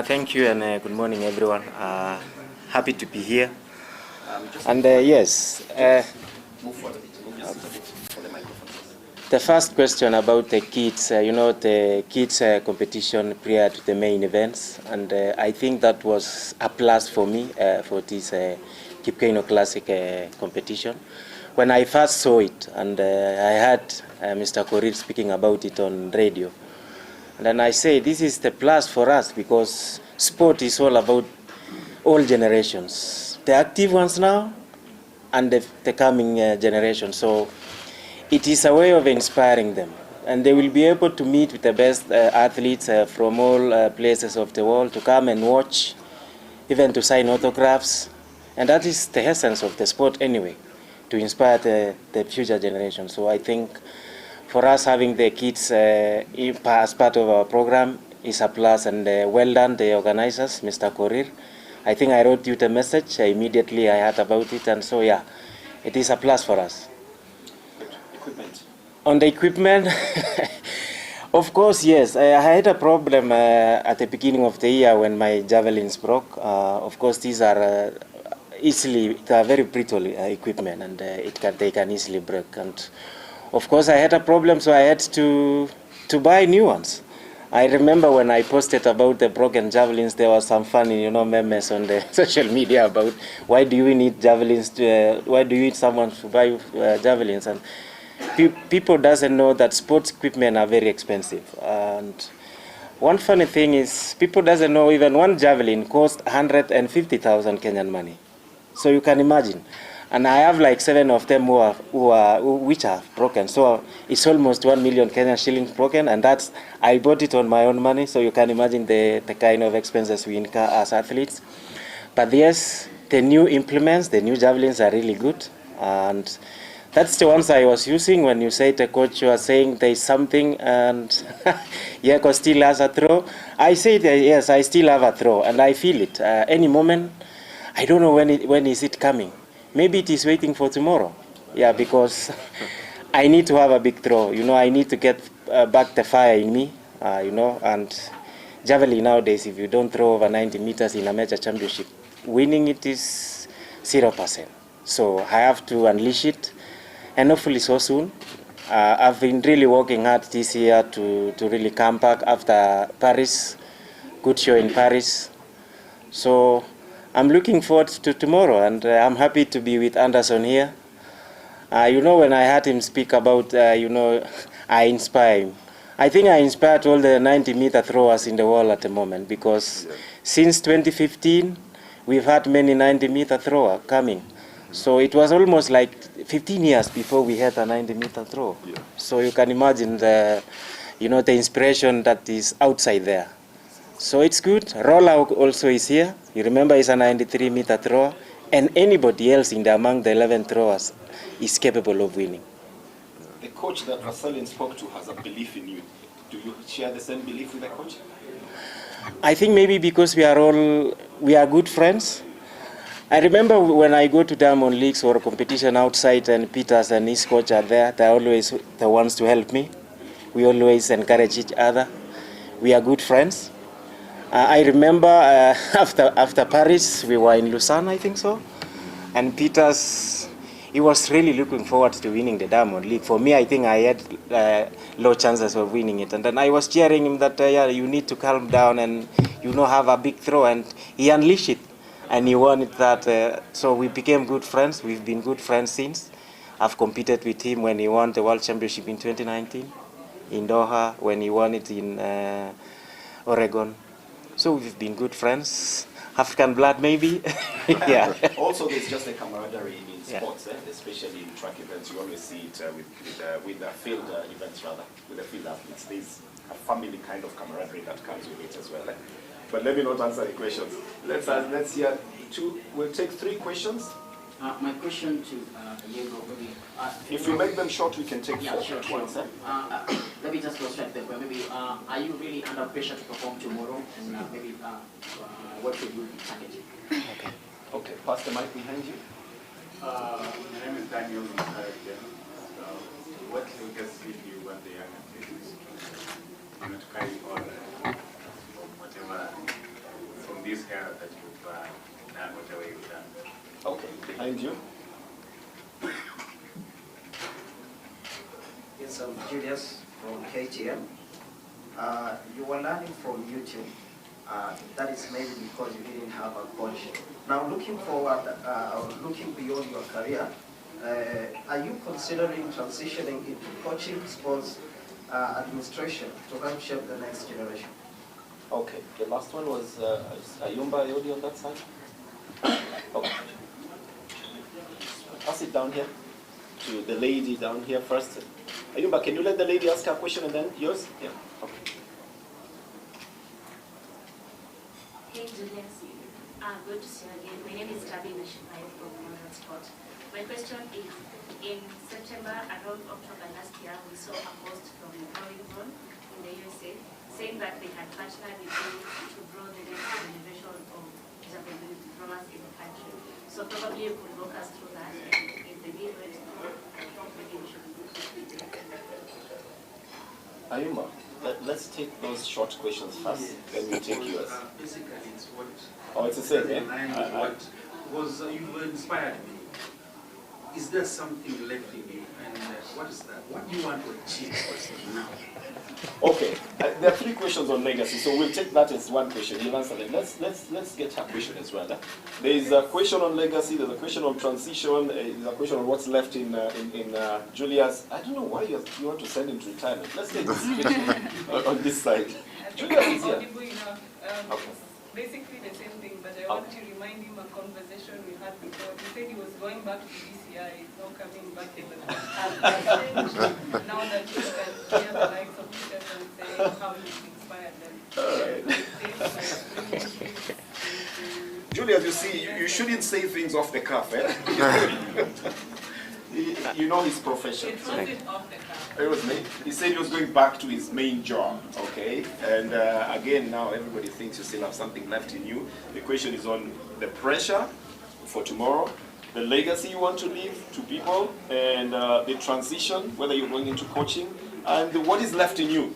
Thank you and good morning, everyone. Happy to be here. And yes, the first question about the kids, the kids competition prior to the main events, and I think that was a plus for me for this Kip Keino Classic competition. When I first saw it, and I heard Mr. Korir speaking about it on radio, and then I say this is the plus for us because sport is all about all generations, the active ones now and the coming generation. So it is a way of inspiring them, and they will be able to meet with the best athletes from all places of the world to come and watch, even to sign autographs. And that is the essence of the sport anyway, to inspire the future generation. So I think for us having the kids as part of our program is a plus, and well done the organizers, Mr. Korir. I think I wrote you the message immediately I heard about it, and so yeah, it is a plus for us. Equipment. On the equipment, of course, yes. I had a problem at the beginning of the year when my javelins broke. Of course, these are they are very brittle equipment, and they can easily break. And of course, I had a problem, so I had to buy new ones. I remember when I posted about the broken javelins, there was some funny, memes on the social media about why do you need javelins? Why do you need someone to buy javelins? And people doesn't know that sports equipment are very expensive. And one funny thing is people doesn't know even one javelin costs 150,000 Kenyan money. So you can imagine. And I have like 7 of them which are broken. So it's almost 1 million Kenyan shillings broken, and I bought it on my own money. So you can imagine the kind of expenses we incur as athletes. But yes, the new implements, the new javelins are really good, and that's the ones I was using. When you say the coach, you are saying there is something, and Yego still has a throw. I say that yes, I still have a throw, and I feel it any moment. I don't know when is it coming. Maybe it is waiting for tomorrow. Yeah, because I need to have a big throw. I need to get back the fire in me. And javelin nowadays, if you don't throw over 90 meters in a major championship, winning it is 0%. So I have to unleash it, and hopefully so soon. I've been really working hard this year to really come back after Paris, good show in Paris. So I'm looking forward to tomorrow, and I'm happy to be with Anderson here. When I heard him speak about, I inspire him. I think I inspired all the 90-meter throwers in the world at the moment, because since 2015, we've had many 90-meter thrower coming. So it was almost like 15 years before we had a 90-meter throw. Yeah. So you can imagine the inspiration that is outside there. So it's good. Rolla also is here. You remember he's a 93-meter thrower, and anybody else among the 11 throwers is capable of winning. The coach that Rasalin spoke to has a belief in you. Do you share the same belief with the coach? I think maybe because we are good friends. I remember when I go to Diamond Leagues or a competition outside, and Peters and his coach are there, they're always the ones to help me. We always encourage each other. We are good friends. I remember after Paris, we were in Lausanne, I think so, and Peters, he was really looking forward to winning the Diamond League. For me, I think I had low chances of winning it, and then I was cheering him that you need to calm down and have a big throw, and he unleashed it, and he won it. So we became good friends. We've been good friends since. I've competed with him when he won the World Championship in 2019 in Doha, when he won it in Oregon. So we've been good friends. African blood, maybe. Yeah. Also, there's just a camaraderie in sports, especially in track events. You always see it with the field events, with the field athletes. There's a family kind of camaraderie that comes with it as well. But let me not answer the questions. Let's hear two. We'll take 3 questions. My question to Yego, maybe. If you make them short, we can take 4 sure. Let me just go straight there. Maybe, are you really under pressure to perform tomorrow? And maybe, what should you be targeting? Okay. Pass the mic behind you. My name is Daniel. What legacy do you want the young athletes to carry on, whatever this era that you've done whatever you've done? Okay, behind you. Yes, I'm Julius from KTM. You were learning from YouTube. That is maybe because you didn't have a coach. Now, looking forward, looking beyond your career, are you considering transitioning into coaching, sports administration to help shape the next generation? Okay, the last one was Ayumba Yodi on that side. Okay. Pass it down here to the lady down here first. Ayumba, can you let the lady ask her question and then yours? Yeah. Okay. Hey Julius, good to see you again. My name is Javelin from Modern Sport. My question is, in September, around October last year, we saw a post from Javelin in the USA saying that they had partnered with you to grow the next generation of Javelin throwers in the country. So probably you could walk us through that, and if the need went through, maybe we should. Ayumba, let's take those short questions first, then we take yours. Basically, it's what. Oh, it's the same, eh? What was you inspired me? Is there something left in you, and what is that? What do you want to achieve now? Okay, there are 3 questions on legacy, so we'll take that as one question. You'll answer them. Let's get her question as well. There is a question on legacy. There's a question on transition. There's a question on what's left in Julius. I don't know why you want to send him to retirement. Let's take this question on this side. Julius is here. Okay. Basically the same thing, but I want to remind him a conversation we had before. He said he was going back to DCI, he's not coming back in the now that you can hear the likes of Peter and say how he's inspired them. Julius, you see, you shouldn't say things off the cuff, eh? You know his profession. It wasn't off the cuff. It was me. He said he was going back to his main job, okay? And again, now everybody thinks you still have something left in you. The question is on the pressure for tomorrow, the legacy you want to leave to people, and the transition, whether you're going into coaching, and what is left in you.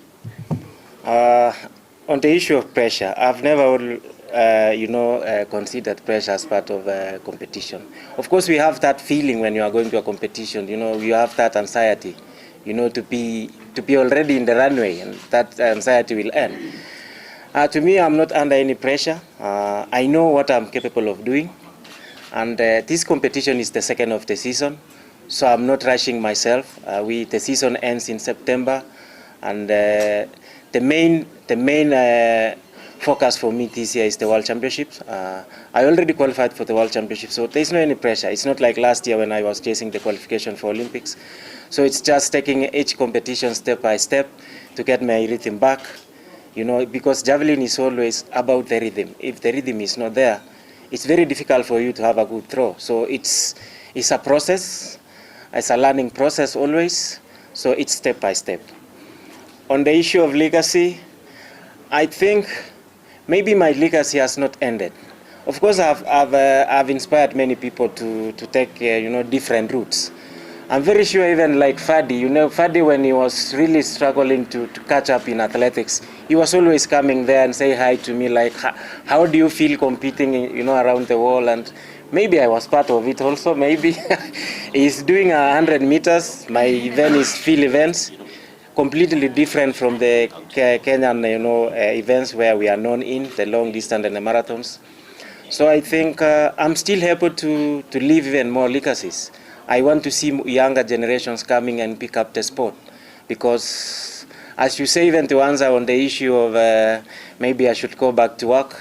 On the issue of pressure, I've never considered pressure as part of a competition. Of course, we have that feeling when you are going to a competition. You have that anxiety, to be already in the runway, and that anxiety will end. To me, I'm not under any pressure. I know what I'm capable of doing, and this competition is the second of the season, so I'm not rushing myself. The season ends in September, and the main focus for me this year is the World Championships. I already qualified for the World Championships, so there's no any pressure. It's not like last year when I was chasing the qualification for Olympics. So it's just taking each competition step by step to get my rhythm back. Because javelin is always about the rhythm. If the rhythm is not there, it's very difficult for you to have a good throw. So it's a process. It's a learning process always. So it's step by step. On the issue of legacy, I think maybe my legacy has not ended. Of course, I've inspired many people to take different routes. I'm very sure even like Fadi, Fadi when he was really struggling to catch up in athletics, he was always coming there and say hi to me like, how do you feel competing, around the world? And maybe I was part of it also, maybe. He's doing 100 meters. My event is field events, completely different from the Kenyan, events where we are known in, the long distance and the marathons. So I think I'm still able to leave even more legacies. I want to see younger generations coming and pick up the sport, because as you say, even to answer on the issue of maybe I should go back to work,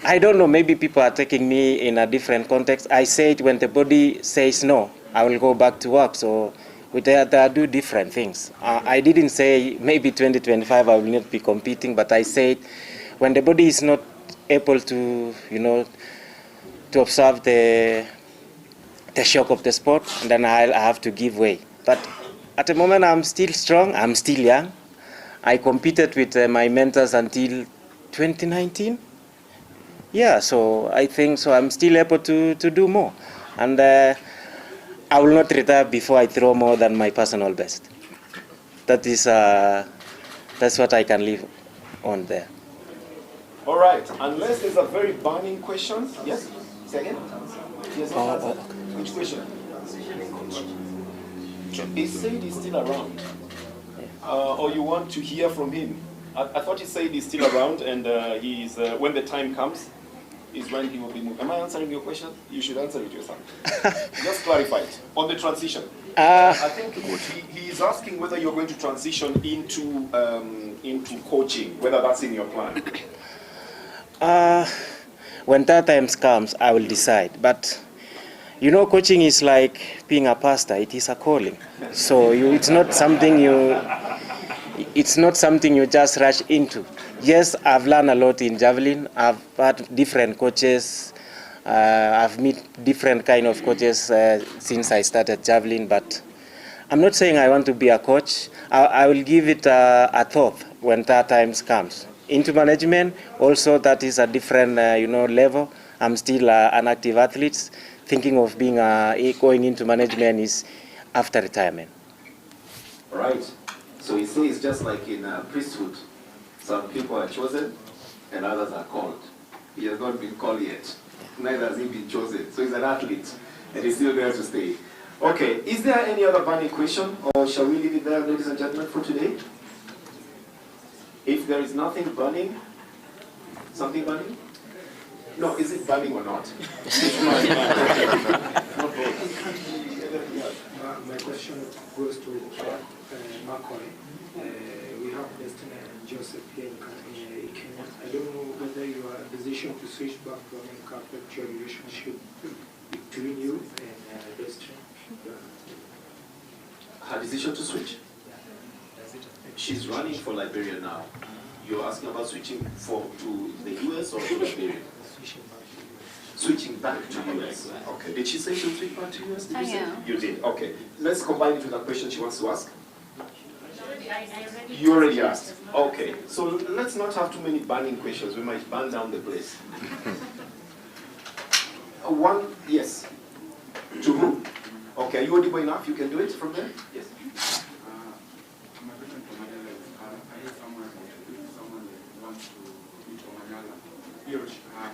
I don't know, maybe people are taking me in a different context. I said when the body says no, I will go back to work. So they do different things. I didn't say maybe 2025 I will not be competing, but I said when the body is not able to, to observe the shock of the sport, and then I have to give way. But at the moment, I'm still strong. I'm still young. I competed with my mentors until 2019. Yeah, so I think so. I'm still able to do more, and I will not retire before I throw more than my personal best. That is that's what I can live on there. All right, unless there's a very burning question. Yes? Say again? Yes, which question? He said he's still around. Or you want to hear from him? I thought he said he's still around and he's when the time comes, is when he will be moved. Am I answering your question? You should answer it yourself. Just clarify it. On the transition. I think he is asking whether you're going to transition into coaching, whether that's in your plan. When that time comes, I will decide. But you know, coaching is like being a pastor. It is a calling. So it's not something you just rush into. Yes, I've learned a lot in Javelin. I've had different coaches. I've met different kind of coaches since I started Javelin. But I'm not saying I want to be a coach. I will give it a thought when that time comes. Into management, also that is a different level. I'm still an active athlete. Thinking of being going into management is after retirement. Right. So he says just like in priesthood, some people are chosen and others are called. He has not been called yet. Neither has he been chosen. So he's an athlete and he's still there to stay. Okay, is there any other burning question or shall we leave it there, ladies and gentlemen, for today? If there is nothing burning, something burning? No, is it burning or not? It's not. My question goes to McCoy. We have Destiny and Joseph here in Kenya. I don't know whether your decision to switch back from a affect your relationship between you and Destiny. Her decision to switch? She's running for Liberia now. You're asking about switching to the US or to Liberia? Switching back to US. Okay. Did she say she'll switch back to US? Did you say? You did. Okay. Let's combine it with a question she wants to ask. You already asked. Okay. So let's not have too many burning questions. We might burn down the place. One, yes. To who? Okay. Are you audible enough? You can do it from there? Yes.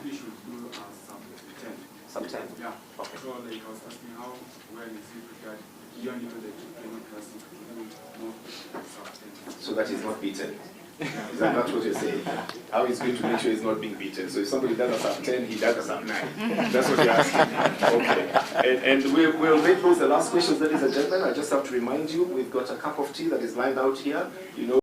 He should do some 10. Yeah. Okay. So like I was asking how well is he prepared beyond into the KipKeino Classic to do more sub 10. So that he's not beaten. Is that not what you're saying? How he's going to make sure he's not being beaten. So if somebody does a sub 10, he does a sub 9. That's what you're asking. Okay. And we'll make those the last questions, ladies and gentlemen. I just have to remind you, we've got a cup of tea that is lined out here. You know.